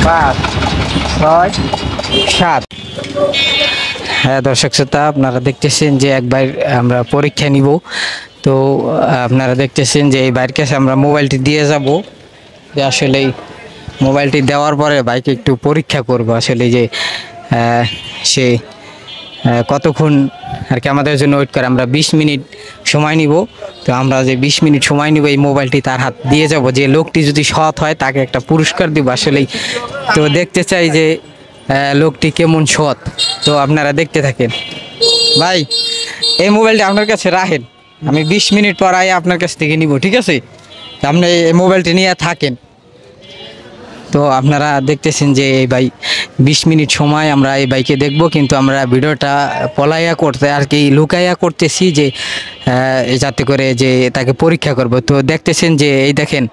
5 6 7। হ্যাঁ দর্শক শ্রোতা, আপনারা দেখতেছেন যে একবার আমরা পরীক্ষা নিব। তো আপনারা দেখতেছেন যে এই বাইরের কাছে আমরা মোবাইলটি দিয়ে যাব, যে আসলে মোবাইলটি দেওয়ার পরে বাইকে একটু পরীক্ষা করব আসলে যে সে কতক্ষণ আর কি আমাদের জন্য ওয়েট করে। আমরা 20 মিনিট সময় নিব। তো আমরা যে 20 মিনিট সময় নিব, এই মোবাইলটি তার হাত দিয়ে যাব। যে লোকটি যদি সৎ হয় তাকে একটা পুরস্কার দিব আসলেই। তো দেখতে চাই যে লোকটি কেমন সৎ। তো আপনারা দেখতে থাকেন। ভাই, এই মোবাইলটা আপনার কাছে রাখেন, আমি 20 মিনিট পর আই আপনার কাছ থেকে নিব, ঠিক আছে? আপনি এই মোবাইলটি নিয়ে থাকেন। তো আপনারা দেখতেছেন যে এই ভাই 20 মিনিট সময় আমরা এই বাইকে দেখব, কিন্তু আমরা ভিডিওটা পলাইয়া করতে আর কি লুকাইয়া করতেছি, যে যাতে করে যে তাকে পরীক্ষা করব। তো দেখতেছেন যে এই দেখেন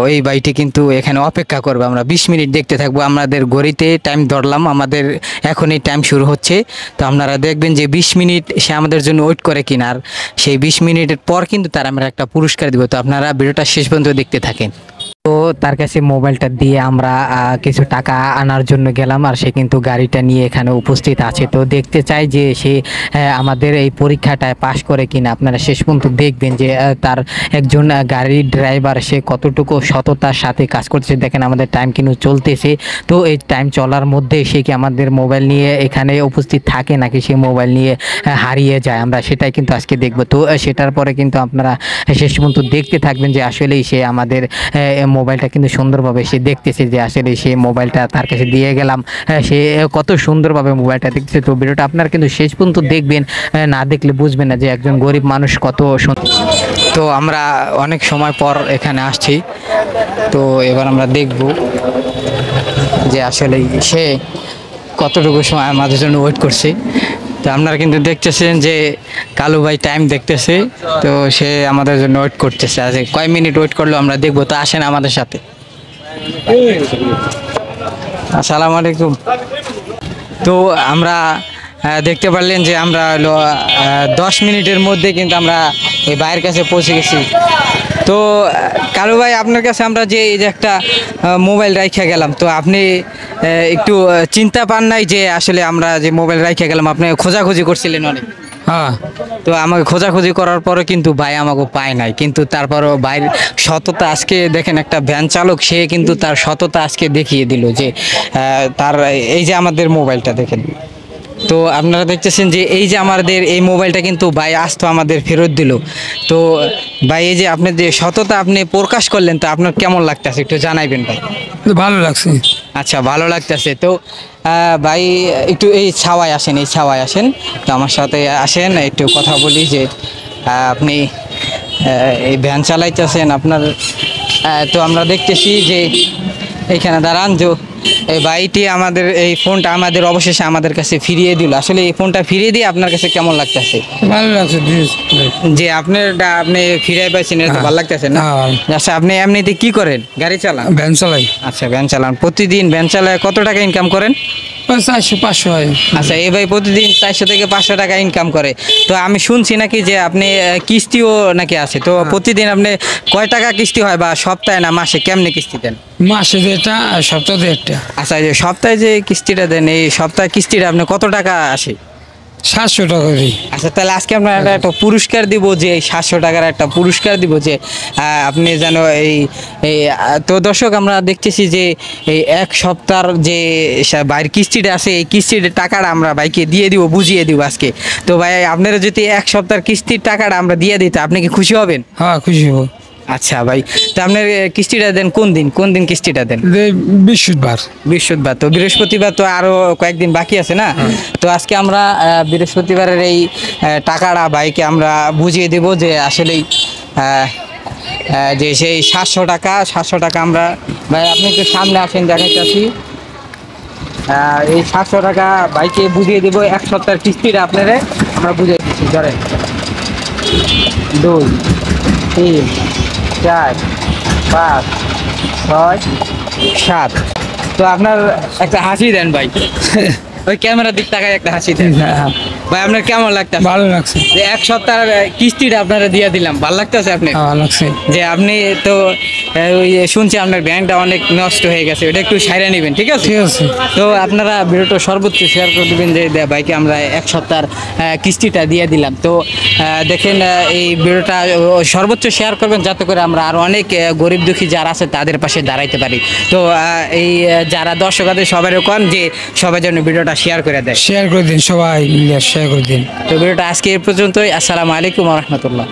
ওই বাইটি কিন্তু এখানে অপেক্ষা করবে। আমরা 20 মিনিট দেখতে থাকবো। আমাদের ঘড়িতে টাইম ধরলাম, আমাদের এখনই টাইম শুরু হচ্ছে। তো আপনারা দেখবেন যে 20 মিনিট সে আমাদের জন্য ওয়েট করে কিনা, আর সেই 20 মিনিটের পর কিন্তু তার আমরা একটা পুরস্কার দিব। তো আপনারা ভিডিওটা শেষ পর্যন্ত দেখতে থাকেন। তো তার কাছে মোবাইলটা দিয়ে আমরা কিছু টাকা আনার জন্য গেলাম, আর সে কিন্তু গাড়িটা নিয়ে এখানে উপস্থিত আছে। তো দেখতে চাই যে সে আমাদের এই পরীক্ষাটায় পাশ করে কিনা। আপনারা শেষ পর্যন্ত দেখবেন যে তার একজন গাড়ির ড্রাইভার সে কতটুকু সততার সাথে কাজ করছে। দেখেন আমাদের টাইম কিন্তু চলতেছে। তো এই টাইম চলার মধ্যে সে কি আমাদের মোবাইল নিয়ে এখানে উপস্থিত থাকে, নাকি সে মোবাইল নিয়ে হারিয়ে যায়, আমরা সেটাই কিন্তু আজকে দেখব। তো সেটার পরে কিন্তু আপনারা শেষ পর্যন্ত দেখতে থাকবেন যে আসলেই সে আমাদের মোবাইলটা কিন্তু সুন্দরভাবে সে দেখতেছে, যে আসলে সে মোবাইলটা তার কাছে দিয়ে গেলাম, সে কত সুন্দরভাবে মোবাইলটা দেখতেছে। তো ভিডিওটা আপনারা কিন্তু শেষ পর্যন্ত দেখবেন, না দেখলে বুঝবেন না যে একজন গরিব মানুষ কত সুন্দর। তো আমরা অনেক সময় পর এখানে আসছি। তো এবার আমরা দেখব যে আসলে সে কতটুকু সময় আমাদের জন্য ওয়েট করছে। তো আপনারা কিন্তু দেখতেছেন যে কালু ভাই টাইম দেখতেছে। তো সে আমাদের জন্য ওয়েট করতেছে। আজ কয় মিনিট ওয়েট করলো আমরা দেখবো। তো আসেন আমাদের সাথে। আসসালামু আলাইকুম। তো আমরা দেখতে পারলেন যে আমরা 10 মিনিটের মধ্যে কিন্তু আমরা এই ভাইয়ের কাছে পৌঁছে গেছি। তো কালু ভাই, আপনার কাছে আমরা যে এই যে একটা মোবাইল রাইখা গেলাম, তো আপনি একটু চিন্তা পান নাই যে আসলে আমরা যে মোবাইল রাইখা গেলাম, আপনি খোঁজাখুঁজি করছিলেন অনেক? হ্যাঁ। তো আমাকে খোঁজাখুঁজি করার পরে কিন্তু ভাই আমাকে পায় নাই, কিন্তু তারপরও ভাইয়ের সততা আজকে দেখেন, একটা ভ্যান চালক সে কিন্তু তার সততা আজকে দেখিয়ে দিল যে তার এই যে আমাদের মোবাইলটা দেখেন। তো আপনারা দেখতেছেন যে এই যে আমাদের এই মোবাইলটা কিন্তু ভাই আসতো আমাদের ফেরত দিল। তো ভাই, এই যে আপনি যে সততা আপনি প্রকাশ করলেন, তো আপনার কেমন লাগতেছে একটু জানাইবেন ভাই। ভালো লাগছে। আচ্ছা, ভালো লাগতেছে। তো ভাই একটু এই ছাওয়ায় আসেন, এই ছাওয়ায় আসেন। তো আমার সাথে আসেন, একটু কথা বলি যে আপনি এই ভ্যান চালাইতেছেন আপনার। তো আমরা দেখতেছি যে এইখানে দাঁড়ান, যে এই ভাইটি আমাদের এই ফোনটা আমাদের অবশেষে আমাদের কাছে ফিরিয়ে দিল। আসলে এই ফোনটা ফিরিয়ে দিয়ে আপনার কাছে কেমন লাগতেছে? ভালো লাগছে যে আপনি ফিরে পাইছেন, এটা তো ভালো লাগতেছে না? আচ্ছা, আপনি এমনিতে কি করেন? গাড়ি চালান? ভ্যান চালাই। আচ্ছা, ভ্যান চালান। প্রতিদিন ভ্যান চালায় কত টাকা ইনকাম করেন? 400-500 হয়। আচ্ছা, এই ভাই প্রতিদিন 400 থেকে 500 টাকা ইনকাম করে। তো আমি শুনছি নাকি যে আপনি কিস্তিও নাকি আছে। তো প্রতিদিন আপনি কয় টাকা কিস্তি হয়, বা সপ্তাহে না মাসে কেমনে কিস্তি দেন? মাসে 1.5টা আর সপ্তাহে 1.5টা। আচ্ছা, এই যে সপ্তাহে যে কিস্তিটা দেন, এই সপ্তাহে কিস্তিটা আপনি কত টাকা আসে? 700 টাকা করে। আচ্ছা, তাহলে আজকে আমরা একটা পুরস্কার দিব, যে এই 700 টাকার একটা পুরস্কার দিব, যে আপনি যেন এই এই তো দর্শক, আমরা দেখতেছি যে এই এক সপ্তাহের যে বাইরের কিস্তিটা আছে, এই কিস্তির টাকাটা আমরা ভাইকে দিয়ে দিব, বুঝিয়ে দিব আজকে। তো ভাই, আপনারা যদি এক সপ্তাহের কিস্তির টাকাটা আমরা দিয়ে দিতে, আপনি কি খুশি হবেন? হ্যাঁ, খুশি হব। আচ্ছা ভাই, তো আপনার কিস্তিটা দেন কোন দিন কিস্তিটা দেন? বৃহস্পতিবার। বৃহস্পতিবার। তো বৃহস্পতিবার তো আরো কয়েকদিন বাকি আছে না? তো আজকে আমরা বৃহস্পতিবারের এই টাকাটা ভাইকে আমরা বুঝিয়ে দেব, যে আসলেই যে সেই 700 টাকা আমরা ভাই, আপনি একটু সামনে আসেন, দেখাচ্ছি। এই 700 টাকা ভাইকে বুঝিয়ে দেবো, এক সপ্তাহের কিস্তিটা আপনারা আমরা বুঝিয়ে দিচ্ছি। ধরেন 2 3 4 5 6 7। তো আপনার একটা হাসি দেন ভাই। ওই ক্যামেরার দিক তাকায় একটা হাসি দেন। ভাই আপনার কেমন লাগতেছে? ভালো লাগছে। যে এক সপ্তাহ কিস্তিটা আপনারা দিয়ে দিলাম, ভালো লাগতেছে আপনি? ভালো লাগছে। যে আপনি তো ওই শুনছি আপনার ব্যাংকটা অনেক নষ্ট হয়ে গেছে, ওটা একটু সাইরা নেবেন, ঠিক আছে? ঠিক আছে। তো আপনারা ভিডিওটা সর্বোচ্চ শেয়ার করে দেবেন যে ভাইকে আমরা এক সপ্তাহ কিস্তিটা দিয়ে দিলাম। তো দেখেন এই ভিডিওটা সর্বোচ্চ শেয়ার করবেন যাতে করে আমরা আরও অনেক গরিব দুঃখী যারা আছে তাদের পাশে দাঁড়াইতে পারি। তো এই যারা দর্শক আছে সবাই কন যে সবাই যেন ভিডিওটা শেয়ার করে দেয়। শেয়ার করে দিন, সবাই মিলে শেয়ার করে দিন। তো ভিডিওটা আজকে এই পর্যন্তই। আসসালামু আলাইকুম ওয়া রাহমাতুল্লাহ।